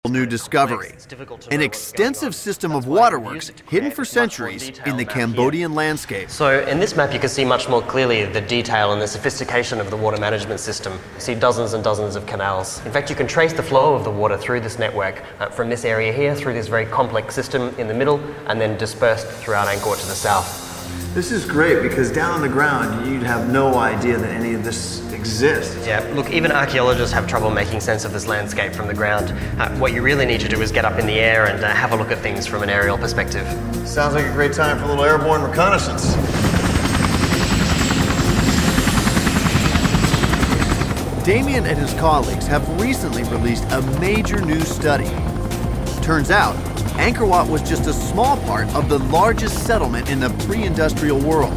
new discovery, an extensive system of waterworks hidden for centuries in the Cambodian landscape. So in this map you can see much more clearly the detail and the sophistication of the water management system. You see dozens and dozens of canals. In fact, you can trace the flow of the water through this network from this area here through this very complex system in the middle and then dispersed throughout Angkor to the south. This is great because down on the ground you'd have no idea that any of this exists. Yeah, look, even archaeologists have trouble making sense of this landscape from the ground. What you really need to do is get up in the air and have a look at things from an aerial perspective. Sounds like a great time for a little airborne reconnaissance. Damien and his colleagues have recently released a major new study. Turns out, Angkor Wat was just a small part of the largest settlement in the pre-industrial world.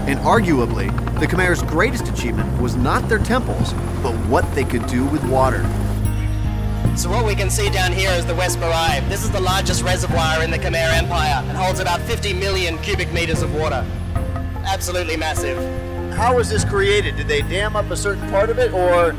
And arguably, the Khmer's greatest achievement was not their temples, but what they could do with water. So what we can see down here is the West Barai. This is the largest reservoir in the Khmer Empire. It holds about 50 million cubic meters of water. Absolutely massive. How was this created? Did they dam up a certain part of it, or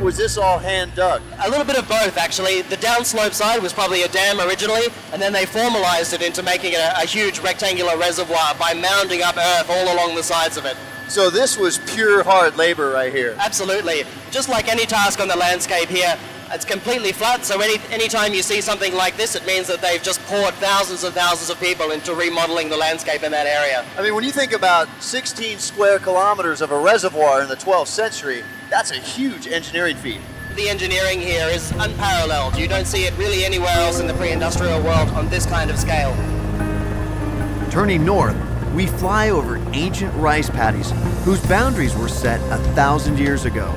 was this all hand dug? A little bit of both, actually. The downslope side was probably a dam originally, and then they formalized it into making it a huge rectangular reservoir by mounding up earth all along the sides of it. So this was pure hard labor right here. Absolutely. Just like any task on the landscape here, it's completely flat, so anytime you see something like this, it means that they've just poured thousands and thousands of people into remodeling the landscape in that area. I mean, when you think about 16 square kilometers of a reservoir in the 12th century, that's a huge engineering feat. The engineering here is unparalleled. You don't see it really anywhere else in the pre-industrial world on this kind of scale. Turning north, we fly over ancient rice paddies whose boundaries were set 1,000 years ago.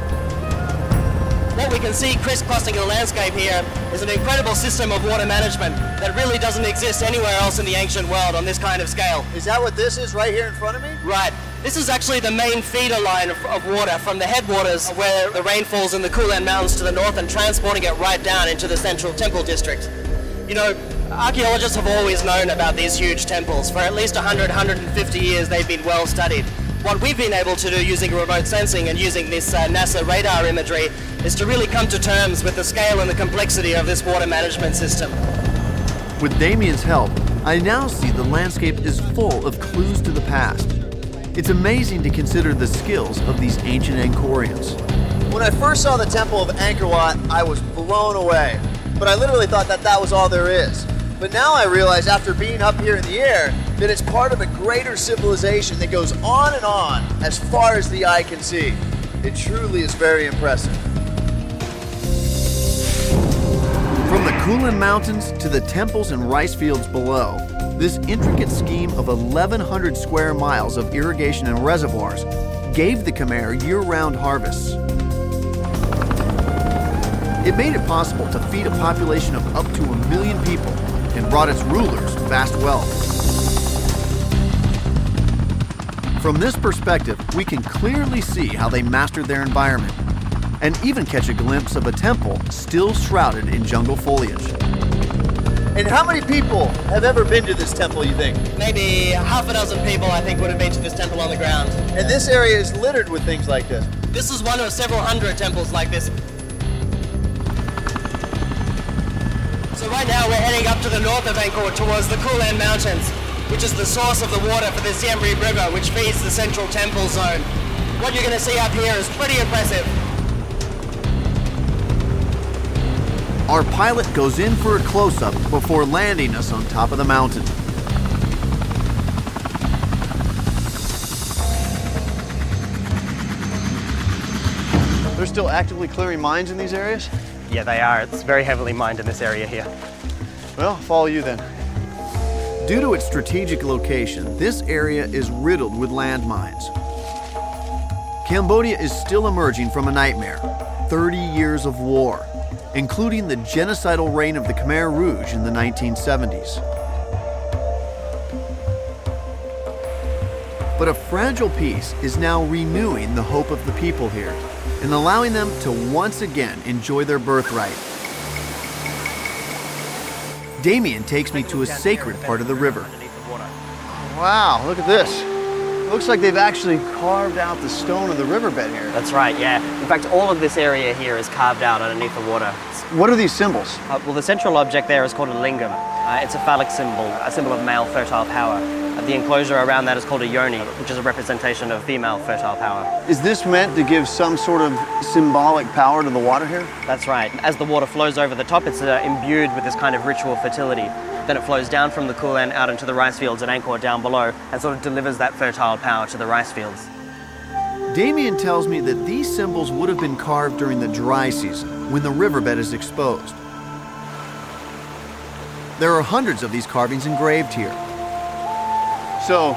What we can see crisscrossing the landscape here is an incredible system of water management that really doesn't exist anywhere else in the ancient world on this kind of scale. Is that what this is right here in front of me? Right. This is actually the main feeder line of water from the headwaters where the rain falls in the Kulan Mountains to the north and transporting it right down into the central temple district. You know, archaeologists have always known about these huge temples. For at least 100, 150 years they've been well studied. What we've been able to do using remote sensing and using this NASA radar imagery is to really come to terms with the scale and the complexity of this water management system. With Damien's help, I now see the landscape is full of clues to the past. It's amazing to consider the skills of these ancient Angkorians. When I first saw the temple of Angkor Wat, I was blown away. But I literally thought that was all there is. But now I realize, after being up here in the air, that it's part of a greater civilization that goes on and on as far as the eye can see. It truly is very impressive. From the Kulan Mountains to the temples and rice fields below, this intricate scheme of 1,100 square miles of irrigation and reservoirs gave the Khmer year-round harvests. It made it possible to feed a population of up to 1 million people and brought its rulers vast wealth. From this perspective, we can clearly see how they mastered their environment and even catch a glimpse of a temple still shrouded in jungle foliage. And how many people have ever been to this temple, you think? Maybe half a dozen people, I think, would have been to this temple on the ground. And this area is littered with things like this. This is one of several hundred temples like this. So right now we're heading up to the north of Angkor towards the Kulan Mountains, which is the source of the water for the Siem Reap River, which feeds the central temple zone. What you're going to see up here is pretty impressive. Our pilot goes in for a close-up before landing us on top of the mountain. They're still actively clearing mines in these areas? Yeah, they are. It's very heavily mined in this area here. Well, I'll follow you then. Due to its strategic location, this area is riddled with landmines. Cambodia is still emerging from a nightmare, 30 years of war, including the genocidal reign of the Khmer Rouge in the 1970s. But a fragile peace is now renewing the hope of the people here and allowing them to once again enjoy their birthright. Damien takes me to a sacred part of the river. Wow, look at this. Looks like they've actually carved out the stone of the riverbed here. That's right, yeah. In fact, all of this area here is carved out underneath the water. What are these symbols? Well, the central object there is called a lingam. It's a phallic symbol, a symbol of male fertile power. The enclosure around that is called a yoni, which is a representation of female fertile power. Is this meant to give some sort of symbolic power to the water here? That's right. As the water flows over the top, it's imbued with this kind of ritual fertility. Then it flows down from the Kulen out into the rice fields at Angkor down below and sort of delivers that fertile power to the rice fields. Damien tells me that these symbols would have been carved during the dry season, when the riverbed is exposed. There are hundreds of these carvings engraved here. So,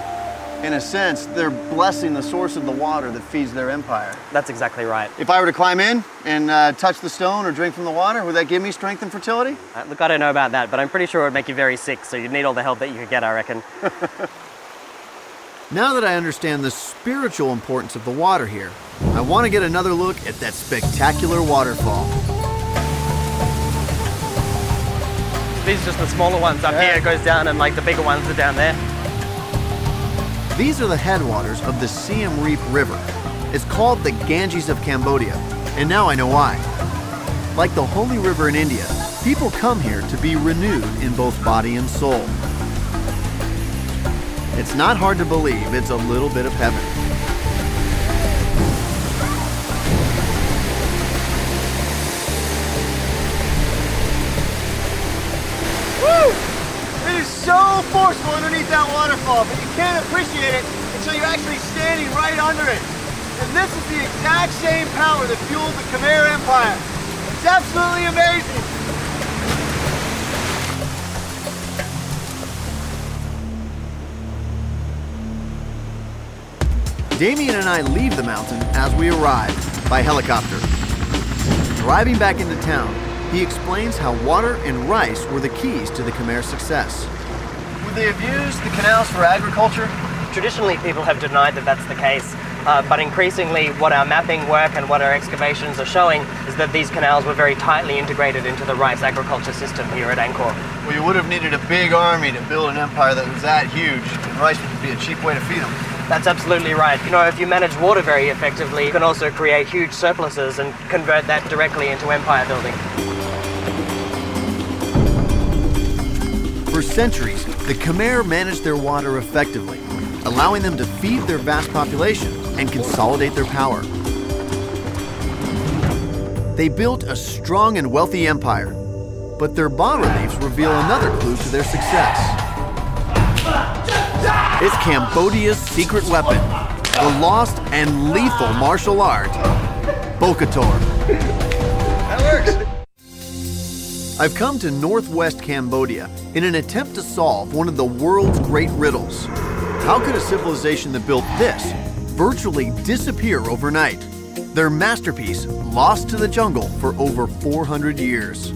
in a sense, they're blessing the source of the water that feeds their empire. That's exactly right. If I were to climb in and touch the stone or drink from the water, would that give me strength and fertility? Look, I don't know about that, but I'm pretty sure it would make you very sick, so you'd need all the help that you could get, I reckon. Now that I understand the spiritual importance of the water here, I want to get another look at that spectacular waterfall. These are just the smaller ones up here. It goes down, and like the bigger ones are down there. These are the headwaters of the Siem Reap River. It's called the Ganges of Cambodia, and now I know why. Like the holy river in India, people come here to be renewed in both body and soul. It's not hard to believe it's a little bit of heaven. Woo! It is so forceful underneath that waterfall, but you can't appreciate it until you're actually standing right under it. And this is the exact same power that fueled the Khmer Empire. It's absolutely amazing. Damien and I leave the mountain as we arrive by helicopter. Driving back into town, he explains how water and rice were the keys to the Khmer success. Would they have used the canals for agriculture? Traditionally, people have denied that that's the case, but increasingly what our mapping work and what our excavations are showing is that these canals were very tightly integrated into the rice agriculture system here at Angkor. Well, you would have needed a big army to build an empire that was that huge, and rice would be a cheap way to feed them. That's absolutely right. You know, if you manage water very effectively, you can also create huge surpluses and convert that directly into empire building. For centuries, the Khmer managed their water effectively, allowing them to feed their vast population and consolidate their power. They built a strong and wealthy empire, but their bas-reliefs reveal another clue to their success. It's Cambodia's secret weapon, the lost and lethal martial art, Bokator. That works. I've come to northwest Cambodia in an attempt to solve one of the world's great riddles. How could a civilization that built this virtually disappear overnight? Their masterpiece lost to the jungle for over 400 years.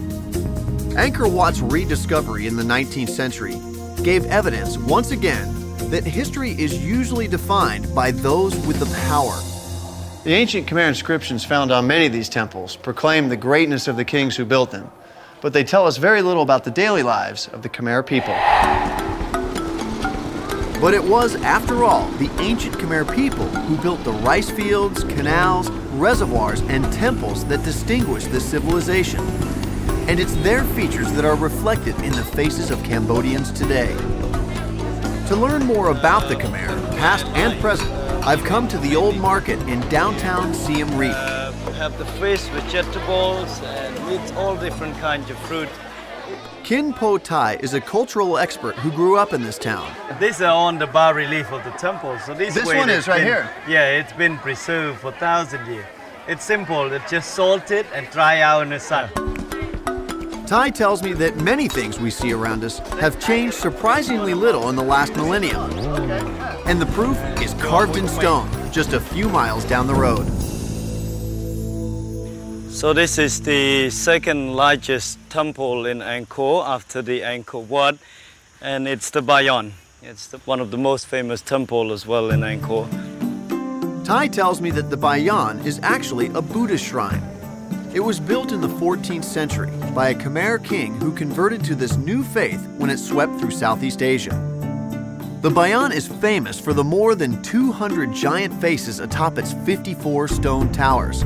Angkor Wat's rediscovery in the 19th century gave evidence once again that history is usually defined by those with the power. The ancient Khmer inscriptions found on many of these temples proclaim the greatness of the kings who built them, but they tell us very little about the daily lives of the Khmer people. But it was, after all, the ancient Khmer people who built the rice fields, canals, reservoirs, and temples that distinguish this civilization. And it's their features that are reflected in the faces of Cambodians today. To learn more about the Khmer, past and present, I've come to the old market in downtown Siem Reap. We have the fish, vegetables, and meat, all different kinds of fruit. Kin Po Tai is a cultural expert who grew up in this town. These are on the bas-relief of the temple. So this one is right here. Yeah, it's been preserved for 1,000 years. It's simple. It's just salted and dry out in the sun. Tai tells me that many things we see around us have changed surprisingly little in the last millennium. And the proof is carved in stone just a few miles down the road. So this is the second largest temple in Angkor after the Angkor Wat, and it's the Bayon. It's one of the most famous temples as well in Angkor. Tai tells me that the Bayon is actually a Buddhist shrine. It was built in the 14th century by a Khmer king who converted to this new faith when it swept through Southeast Asia. The Bayon is famous for the more than 200 giant faces atop its 54 stone towers.